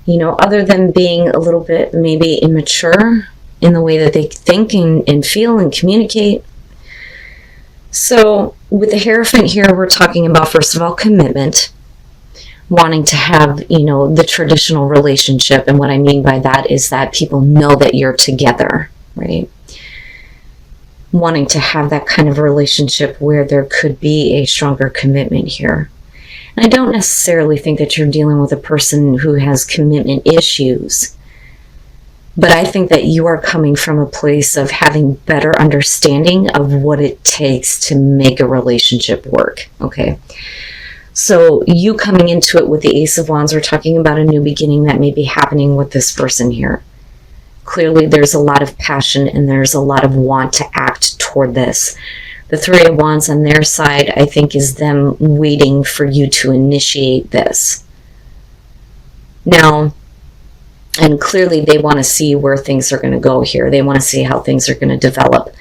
Other than being a little bit maybe immature in the way that they think and feel and communicate. So with the Hierophant here, we're talking about, first of all, commitment, wanting to have, the traditional relationship. And what I mean by that is that people know that you're together, right? Wanting to have that kind of relationship where there could be a stronger commitment here. And I don't necessarily think that you're dealing with a person who has commitment issues, but I think that you are coming from a place of having better understanding of what it takes to make a relationship work, okay? So you coming into it with the Ace of Wands, we're talking about a new beginning that may be happening with this person here. Clearly there's a lot of passion and there's a lot of want to act toward this. The Three of Wands on their side, I think, is them waiting for you to initiate this. Now, and clearly they want to see where things are going to go here. They want to see how things are going to develop.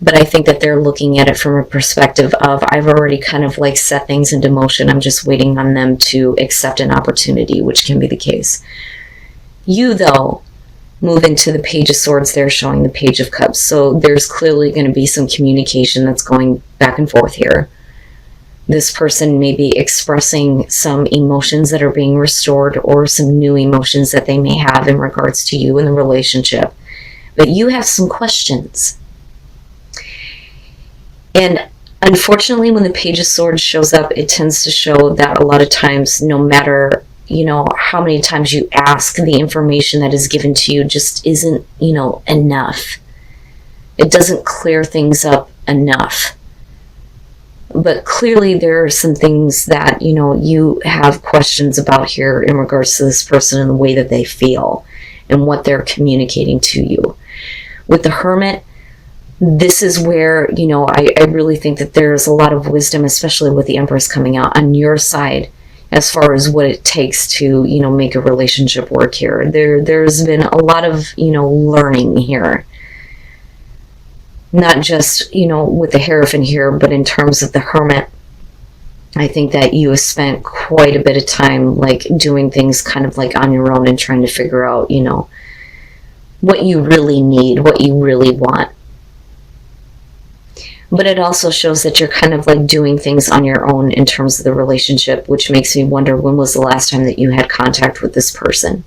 But I think that they're looking at it from a perspective of, I've already kind of like set things into motion. I'm just waiting on them to accept an opportunity, which can be the case. You, though, move into the Page of Swords. They're showing the Page of Cups. So there's clearly going to be some communication that's going back and forth here. This person may be expressing some emotions that are being restored, or some new emotions that they may have in regards to you in the relationship. But you have some questions. And unfortunately, when the Page of Swords shows up, it tends to show that a lot of times, no matter, how many times you ask, the information that is given to you just isn't, enough. It doesn't clear things up enough. But clearly there are some things that, you have questions about here in regards to this person and the way that they feel and what they're communicating to you. With the Hermit, this is where, I really think that there's a lot of wisdom, especially with the Empress coming out on your side, as far as what it takes to, make a relationship work here. There's been a lot of, learning here. Not just, with the Hierophant here, but in terms of the Hermit, I think that you have spent quite a bit of time, like, doing things kind of like on your own and trying to figure out, what you really need, what you really want. But it also shows that you're kind of like doing things on your own in terms of the relationship, which makes me wonder, when was the last time that you had contact with this person?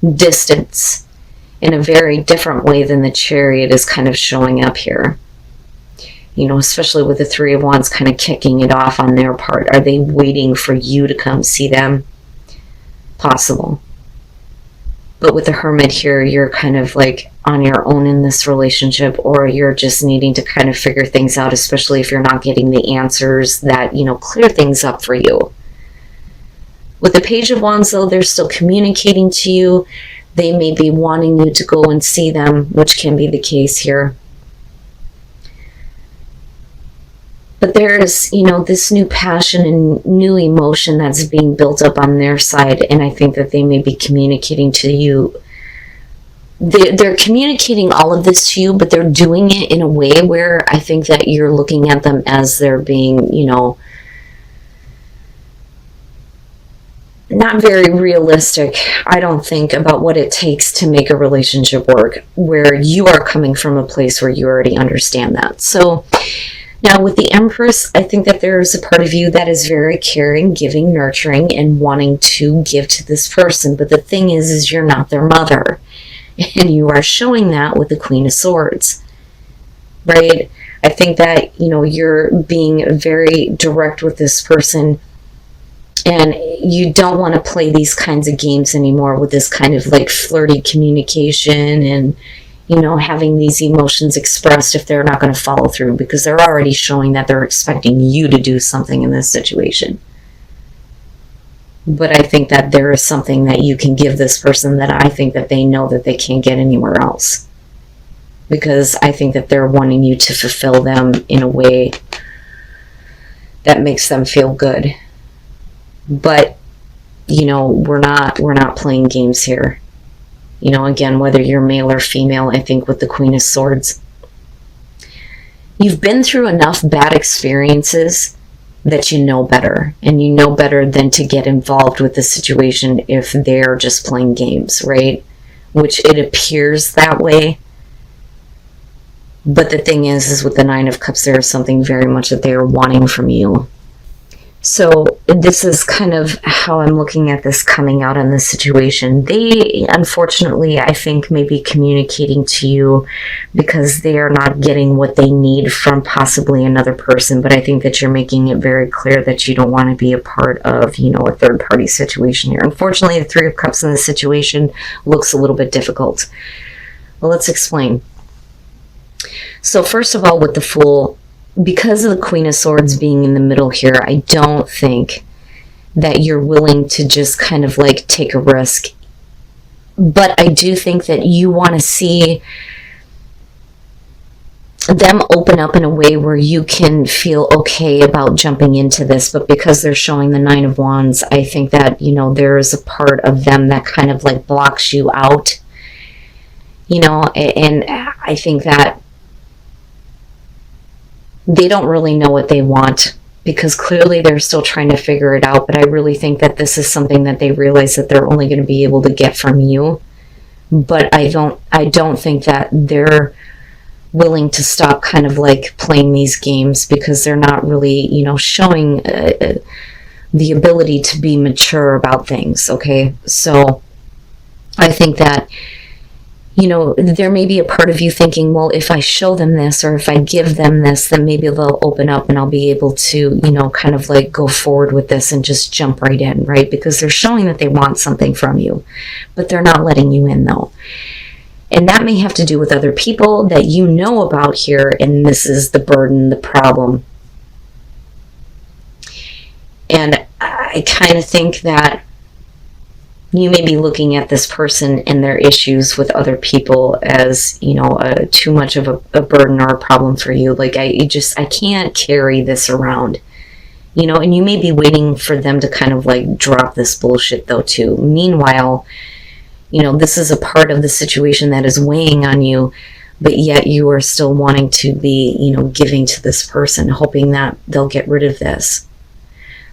Distance, in a very different way than the Chariot is kind of showing up here. Especially with the Three of Wands kind of kicking it off on their part. Are they waiting for you to come see them? Possible. But with the Hermit here, you're kind of like on your own in this relationship, or you're just needing to kind of figure things out, especially if you're not getting the answers that, clear things up for you. With the Page of Wands, though, they're still communicating to you. They may be wanting you to go and see them, which can be the case here. But there is, this new passion and new emotion that's being built up on their side. And I think that they may be communicating to you. They're communicating all of this to you, but they're doing it in a way where I think that you're looking at them as they're being, not very realistic, I don't think, about what it takes to make a relationship work, where you are coming from a place where you already understand that. So now with the Empress, I think that there's a part of you that is very caring, giving, nurturing, and wanting to give to this person. But the thing is you're not their mother. And you are showing that with the Queen of Swords, right? I think that, you're being very direct with this person. And you don't want to play these kinds of games anymore with this kind of like flirty communication and, having these emotions expressed if they're not going to follow through, because they're already showing that they're expecting you to do something in this situation. But I think that there is something that you can give this person that I think that they know that they can't get anywhere else. Because I think that they're wanting you to fulfill them in a way that makes them feel good. But, we're not playing games here. Again, whether you're male or female, I think with the Queen of Swords, you've been through enough bad experiences that you know better, and you know better than to get involved with the situation if they're just playing games, right? Which it appears that way. But the thing is with the Nine of Cups, there is something very much that they are wanting from you. So this is kind of how I'm looking at this coming out in this situation. They, unfortunately, I think may be communicating to you because they are not getting what they need from possibly another person. But I think that you're making it very clear that you don't want to be a part of, you know, a third party situation here. Unfortunately, the Three of Cups in this situation looks a little bit difficult. Well, let's explain. So first of all, with the Fool, because of the Queen of Swords being in the middle here, I don't think that you're willing to just kind of like take a risk. But I do think that you want to see them open up in a way where you can feel okay about jumping into this. But because they're showing the Nine of Wands, I think that, you know, there is a part of them that kind of like blocks you out, you know, and I think that they don't really know what they want because clearly they're still trying to figure it out. But I really think that this is something that they realize that they're only going to be able to get from you. But I don't think that they're willing to stop kind of like playing these games because they're not really, you know, showing the ability to be mature about things. Okay. So I think that, you know, there may be a part of you thinking, well, if I show them this or if I give them this, then maybe they'll open up and I'll be able to, you know, kind of like go forward with this and just jump right in, right? Because they're showing that they want something from you, but they're not letting you in though. And that may have to do with other people that you know about here, and this is the burden, the problem. And I kind of think that you may be looking at this person and their issues with other people as, you know, too much of a burden or a problem for you. Like, I can't carry this around, you know, and you may be waiting for them to kind of like drop this bullshit though too. Meanwhile, you know, this is a part of the situation that is weighing on you, but yet you are still wanting to be, you know, giving to this person, hoping that they'll get rid of this.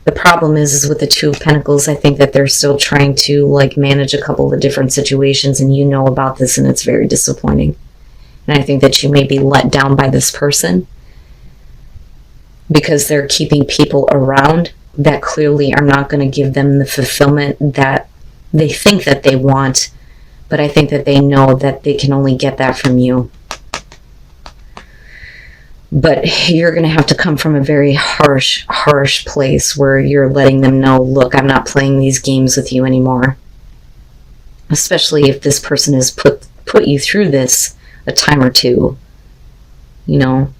The problem is with the Two of Pentacles, I think that they're still trying to like manage a couple of different situations, and you know about this, and it's very disappointing. And I think that you may be let down by this person because they're keeping people around that clearly are not going to give them the fulfillment that they think that they want. But I think that they know that they can only get that from you. But you're going to have to come from a very harsh place where you're letting them know, look, I'm not playing these games with you anymore. Especially if this person has put you through this a time or two, you know.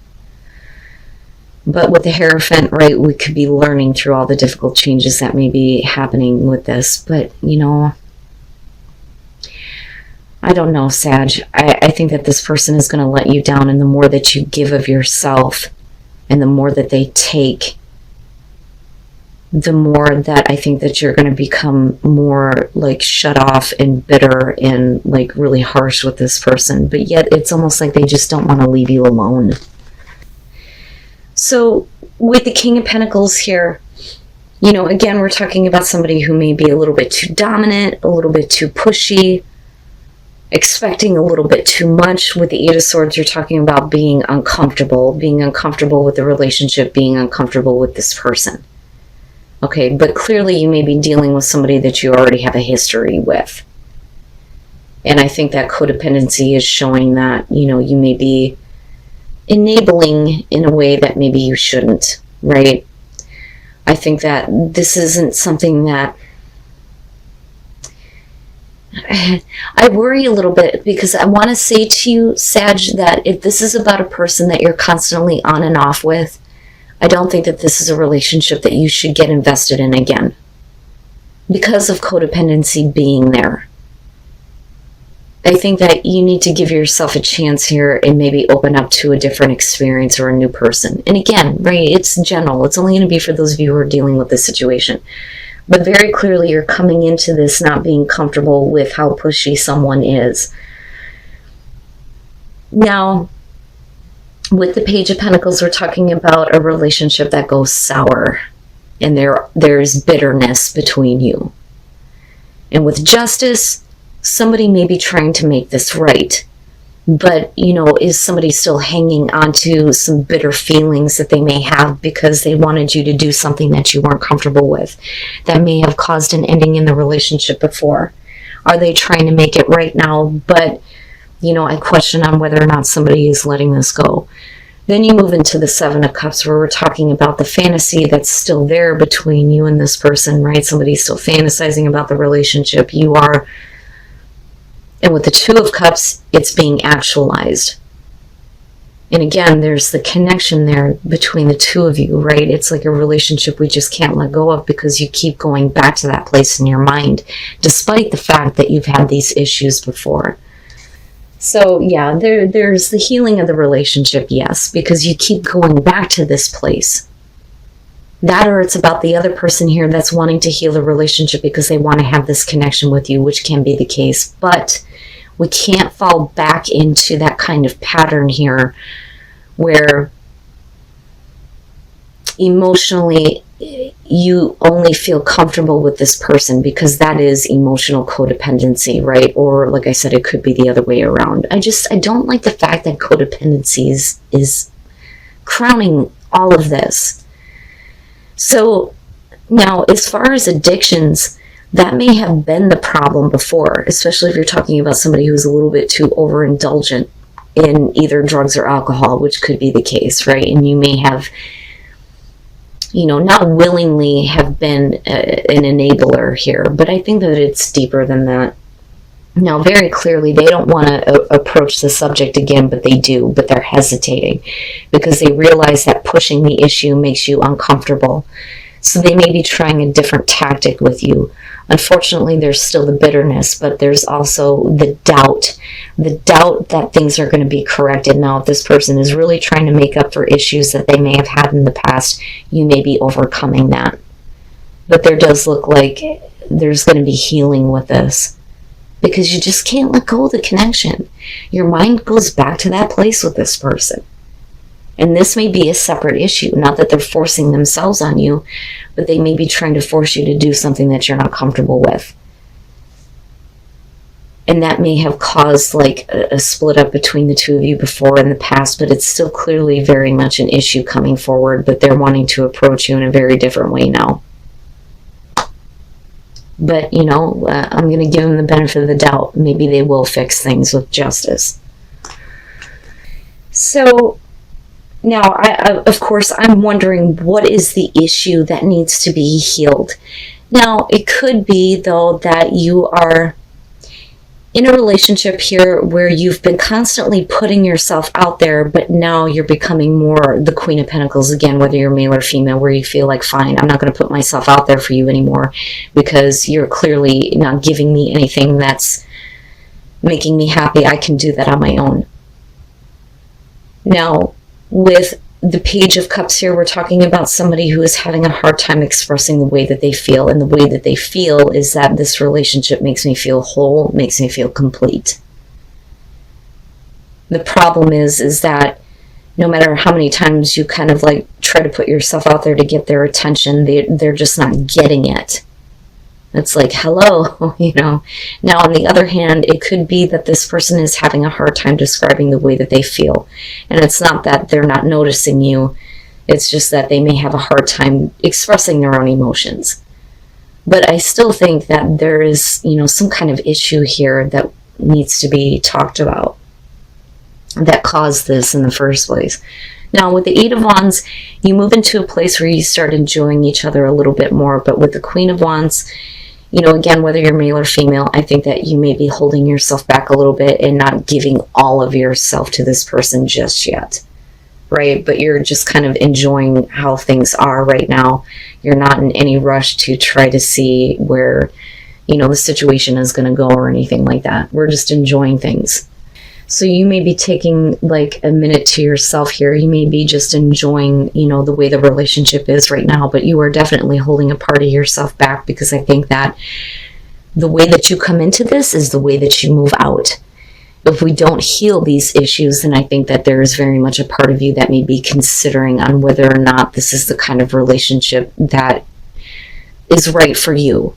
But with the Hierophant, right, we could be learning through all the difficult changes that may be happening with this. But, you know, I don't know, Sag. I think that this person is going to let you down, and the more that you give of yourself and the more that they take, the more that I think that you're going to become more like shut off and bitter and like really harsh with this person. But yet it's almost like they just don't want to leave you alone. So with the King of Pentacles here, you know, again, we're talking about somebody who may be a little bit too dominant, a little bit too pushy, expecting a little bit too much. With the Eight of Swords, you're talking about being uncomfortable with the relationship, being uncomfortable with this person. Okay, but clearly you may be dealing with somebody that you already have a history with. And I think that codependency is showing that, you know, you may be enabling in a way that maybe you shouldn't, right? I think that this isn't something that I worry a little bit, because I want to say to you, Sag, that if this is about a person that you're constantly on and off with, I don't think that this is a relationship that you should get invested in again because of codependency being there. I think that you need to give yourself a chance here and maybe open up to a different experience or a new person. And again, right, it's general. It's only going to be for those of you who are dealing with this situation. But very clearly you're coming into this not being comfortable with how pushy someone is. Now, With the Page of Pentacles, we're talking about a relationship that goes sour, and there's bitterness between you. And with Justice, somebody may be trying to make this right, but, you know, is somebody still hanging on to some bitter feelings that they may have because they wanted you to do something that you weren't comfortable with, that may have caused an ending in the relationship before? Are they trying to make it right now? But, you know, I question on whether or not somebody is letting this go. Then you move into the Seven of Cups, where we're talking about the fantasy that's still there between you and this person, right? Somebody's still fantasizing about the relationship. You are. And with the Two of Cups, it's being actualized. And again, there's the connection there between the two of you, right? It's like a relationship we just can't let go of because you keep going back to that place in your mind, despite the fact that you've had these issues before. So yeah, there's the healing of the relationship, yes, because you keep going back to this place. That, or it's about the other person here that's wanting to heal the relationship because they want to have this connection with you, which can be the case. But we can't fall back into that kind of pattern here where emotionally you only feel comfortable with this person, because that is emotional codependency, right? Or like I said, it could be the other way around. I don't like the fact that codependency is crowning all of this. So now, as far as addictions, that may have been the problem before, especially if you're talking about somebody who's a little bit too overindulgent in either drugs or alcohol, which could be the case, right? And you may have, you know, not willingly have been an enabler here, but I think that it's deeper than that. Now, very clearly, they don't want to approach the subject again, but they do, but they're hesitating because they realize that pushing the issue makes you uncomfortable. So they may be trying a different tactic with you. Unfortunately, there's still the bitterness, but there's also the doubt that things are going to be corrected. Now, if this person is really trying to make up for issues that they may have had in the past, you may be overcoming that. But there does look like there's going to be healing with this, because you just can't let go of the connection. Your mind goes back to that place with this person. And this may be a separate issue. Not that they're forcing themselves on you, but they may be trying to force you to do something that you're not comfortable with. And that may have caused like a split up between the two of you before in the past, but it's still clearly very much an issue coming forward, but they're wanting to approach you in a very different way now. But, you know, I'm going to give them the benefit of the doubt. Maybe they will fix things with Justice. So now, of course, I'm wondering, what is the issue that needs to be healed? Now, it could be, though, that you are in a relationship here where you've been constantly putting yourself out there, but now you're becoming more the Queen of Pentacles again, whether you're male or female, where you feel like, fine, I'm not going to put myself out there for you anymore because you're clearly not giving me anything that's making me happy. I can do that on my own. Now, with the Page of Cups here, we're talking about somebody who is having a hard time expressing the way that they feel. And the way that they feel is that this relationship makes me feel whole, makes me feel complete. The problem is that no matter how many times you kind of like try to put yourself out there to get their attention, they're just not getting it. It's like, hello, you know. Now, on the other hand, it could be that this person is having a hard time describing the way that they feel. And it's not that they're not noticing you. It's just that they may have a hard time expressing their own emotions. But I still think that there is, you know, some kind of issue here that needs to be talked about that caused this in the first place. Now, with the Eight of Wands, you move into a place where you start enjoying each other a little bit more. But with the Queen of Wands, you know, again, whether you're male or female, I think that you may be holding yourself back a little bit and not giving all of yourself to this person just yet, right? But you're just kind of enjoying how things are right now. You're not in any rush to try to see where, you know, the situation is going to go or anything like that. We're just enjoying things. So you may be taking like a minute to yourself here. You may be just enjoying, you know, the way the relationship is right now, but you are definitely holding a part of yourself back, because I think that the way that you come into this is the way that you move out. if we don't heal these issues, then I think that there is very much a part of you that may be considering on whether or not this is the kind of relationship that is right for you.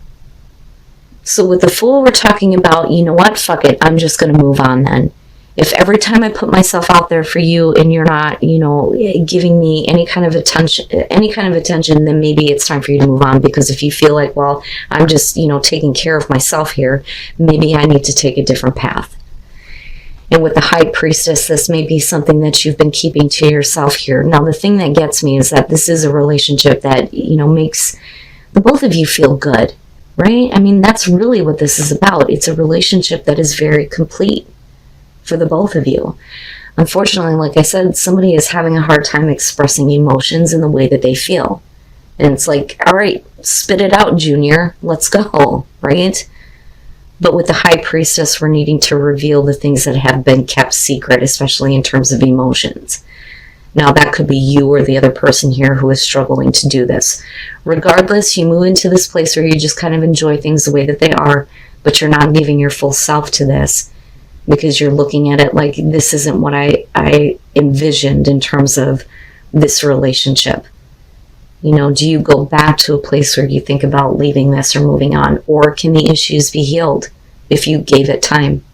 So with the Fool, we're talking about, you know what, fuck it, I'm just going to move on then. If every time I put myself out there for you and you're not, you know, giving me any kind of attention, then maybe it's time for you to move on. Because if you feel like, well, I'm just, you know, taking care of myself here, maybe I need to take a different path. And with the High Priestess, this may be something that you've been keeping to yourself here. Now, the thing that gets me is that this is a relationship that, you know, makes the both of you feel good, right? I mean, that's really what this is about. It's a relationship that is very complete for the both of you. Unfortunately, like I said, somebody is having a hard time expressing emotions in the way that they feel. And it's like, all right, spit it out, Junior. Let's go, right? But with the High Priestess, we're needing to reveal the things that have been kept secret, especially in terms of emotions. Now, that could be you or the other person here who is struggling to do this. Regardless, you move into this place where you just kind of enjoy things the way that they are, but you're not giving your full self to this because you're looking at it like this isn't what I envisioned in terms of this relationship. You know, do you go back to a place where you think about leaving this or moving on? Or can the issues be healed if you gave it time?